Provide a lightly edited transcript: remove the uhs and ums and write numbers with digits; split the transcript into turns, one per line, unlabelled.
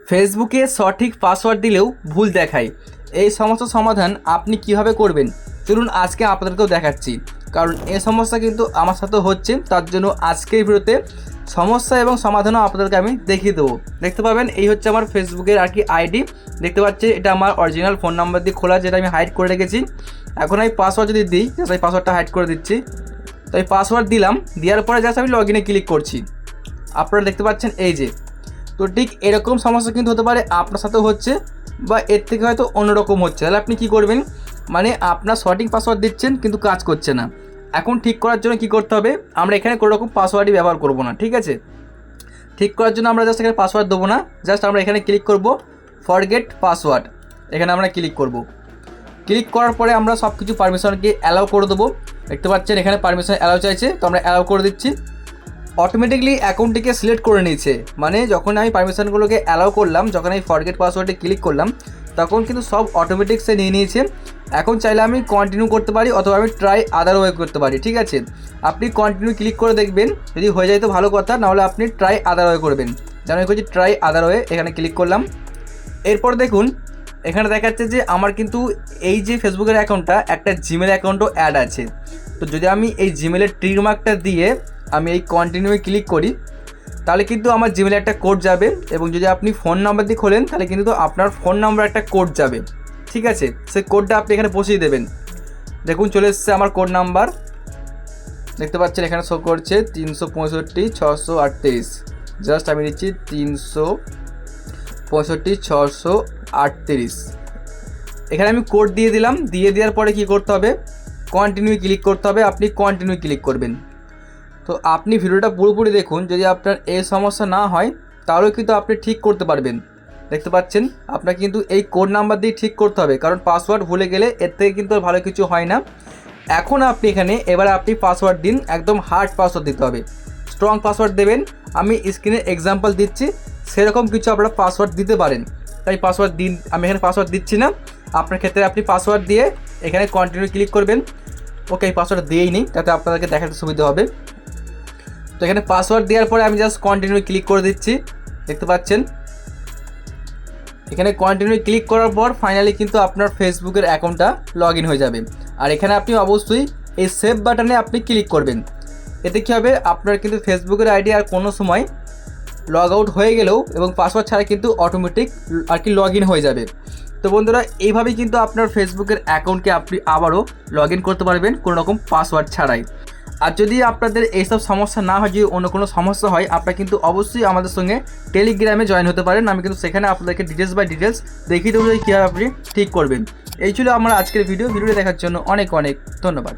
ফেসবুকে সঠিক পাসওয়ার্ড দিলেও ভুল দেখায়। এই সমস্যার সমাধান আপনি কিভাবে করবেন চলুন আজকে আপনাদেরকেও দেখাচ্ছি, কারণ এই সমস্যা কিন্তু আমার সাথে হচ্ছে। তার জন্য আজকের ভিডিওতে সমস্যা এবং সমাধানও আপনাদেরকে আমি দেখিয়ে দেবো। দেখতে পাবেন এই হচ্ছে আমার ফেসবুকের আর কি আইডি। দেখতে পাচ্ছি এটা আমার অরিজিনাল ফোন নাম্বার দিয়ে খোলা, যেটা আমি হাইড করে রেখেছি। এখন আমি পাসওয়ার্ড যদি দিই, জাস্ট আমি পাসওয়ার্ডটা হাইড করে দিচ্ছি। তো এই পাসওয়ার্ড দিলাম, দেওয়ার পরে জাস্ট আমি লগ ইনে ক্লিক করছি। আপনারা দেখতে পাচ্ছেন এই যে, তো ঠিক এরকম সমস্যা কিন্তু হতে পারে আপনার সাথেও হচ্ছে, বা এর থেকে হয়তো অন্যরকম হচ্ছে। তাহলে আপনি কি করবেন, মানে আপনার সঠিক পাসওয়ার্ড দিচ্ছেন কিন্তু কাজ করছে না। এখন ঠিক করার জন্য কি করতে হবে, আমরা এখানে কোনো রকম পাসওয়ার্ডই ব্যবহার করব না, ঠিক আছে। ঠিক করার জন্য আমরা জাস্ট এখানে পাসওয়ার্ড দেবো না, জাস্ট আমরা এখানে ক্লিক করব ফরগেট পাসওয়ার্ড। এখানে আমরা ক্লিক করব। ক্লিক করার পরে আমরা সব কিছু পারমিশনকে অ্যালাউ করে দেবো। দেখতে পাচ্ছেন এখানে পারমিশন অ্যালাউ চাইছে, তো আমরা অ্যালাউ করে দিচ্ছি। অটোমেটিকলি অ্যাকাউন্টটিকে সিলেক্ট করে নিয়েছে, মানে যখন আমি পারমিশনগুলোকে অ্যালাউ করলাম, যখন আমি ফরগেট পাসওয়ার্ডে ক্লিক করলাম, তখন কিন্তু সব অটোমেটিক সে নিয়ে নিয়েছে। এখন চাইলে আমি কন্টিনিউ করতে পারি অথবা আমি ট্রাই আদার ওয়ে করতে পারি, ঠিক আছে। আপনি কন্টিনিউ ক্লিক করে দেখবেন, যদি হয়ে যায় তো ভালো কথা, নাহলে আপনি ট্রাই আদার ওয়ে করবেন। যেন আমি করছি ট্রাই আদার ওয়ে, এখানে ক্লিক করলাম। এরপর দেখুন এখানে দেখাচ্ছে যে আমার কিন্তু এই যে ফেসবুকের অ্যাকাউন্টটা একটা জিমেল অ্যাকাউন্টও অ্যাড আছে। তো যদি আমি এই জিমেলের টিক মার্কটা দিয়ে আমি এই কন্টিনিউয়ে ক্লিক করি, তাহলে কিন্তু আমার জিমেলে একটা কোড যাবে, এবং যদি আপনি ফোন নাম্বার দিয়ে খোলেন তাহলে কিন্তু আপনার ফোন নাম্বার একটা কোড যাবে, ঠিক আছে। সেই কোডটা আপনি এখানে বসিয়ে দেবেন। দেখুন চলে এসছে আমার কোড নাম্বার, দেখতে পাচ্ছেন এখানে শো করছে 365 638। জাস্ট আমি দিচ্ছি 365 638। এখানে আমি কোড দিয়ে দিলাম। দিয়ে দেওয়ার পরে কি করতে হবে, কন্টিনিউ ক্লিক করতে হবে। আপনি কন্টিনিউ ক্লিক করবেন। তো আপনি ভিডিওটা পুরোপুরি দেখুন, যদি আপনার এই সমস্যা না হয় তাহলেও কিন্তু আপনি ঠিক করতে পারবেন। দেখতে পাচ্ছেন আপনার কিন্তু এই কোড নাম্বার দিয়ে ঠিক করতে হবে, কারণ পাসওয়ার্ড ভুলে গেলে এর থেকে কিন্তু ভালো কিছু হয় না। এখন আপনি এখানে এবার আপনি পাসওয়ার্ড দিন, একদম হার্ড পাসওয়ার্ড দিতে হবে, স্ট্রং পাসওয়ার্ড দেবেন। আমি স্ক্রিনে এক্সাম্পল দিচ্ছি, সেরকম কিছু আপনারা পাসওয়ার্ড দিতে পারেন। তাই পাসওয়ার্ড দিন, আমি এখানে পাসওয়ার্ড দিচ্ছি না। আপনার ক্ষেত্রে আপনি পাসওয়ার্ড দিয়ে এখানে কন্টিনিউ ক্লিক করবেন। ওকে, এই পাসওয়ার্ড দিয়েই নিই, তাতে আপনাদেরকে দেখাতে সুবিধা হবে। তো এখানে পাসওয়ার্ড দেওয়ার পরে আমি জাস্ট কন্টিনিউ ক্লিক করে দিচ্ছি। দেখতে পাচ্ছেন এখানে কন্টিনিউ ক্লিক করার পর ফাইনালি কিন্তু আপনার ফেসবুকের অ্যাকাউন্টটা লগ ইন হয়ে যাবে। আর এখানে আপনি অবশ্যই এই সেভ বাটনে আপনি ক্লিক করবেন। এতে কী হবে, আপনার কিন্তু ফেসবুকের আইডি আর কোনো সময় লগ আউট হয়ে গেলেও এবং পাসওয়ার্ড ছাড়া কিন্তু অটোমেটিক আর কি লগ ইন হয়ে যাবে। তো বন্ধুরা, এইভাবেই কিন্তু আপনার ফেসবুকের অ্যাকাউন্টকে আপনি আবারও লগ ইন করতে পারবেন কোনো রকম পাসওয়ার্ড ছাড়াই। আর যদি আপনাদের এইসব সমস্যা না হয়, যদি অন্য কোনো সমস্যা হয়, আপনারা কিন্তু অবশ্যই আমাদের সঙ্গে টেলিগ্রামে জয়েন হতে পারেন। আমি কিন্তু সেখানে আপনাদেরকে ডিটেলস বাই ডিটেলস দেখিয়ে দেবো যে কীভাবে আপনি ঠিক করবেন। এই ছিল আমার আজকের ভিডিওটি দেখার জন্য অনেক অনেক ধন্যবাদ।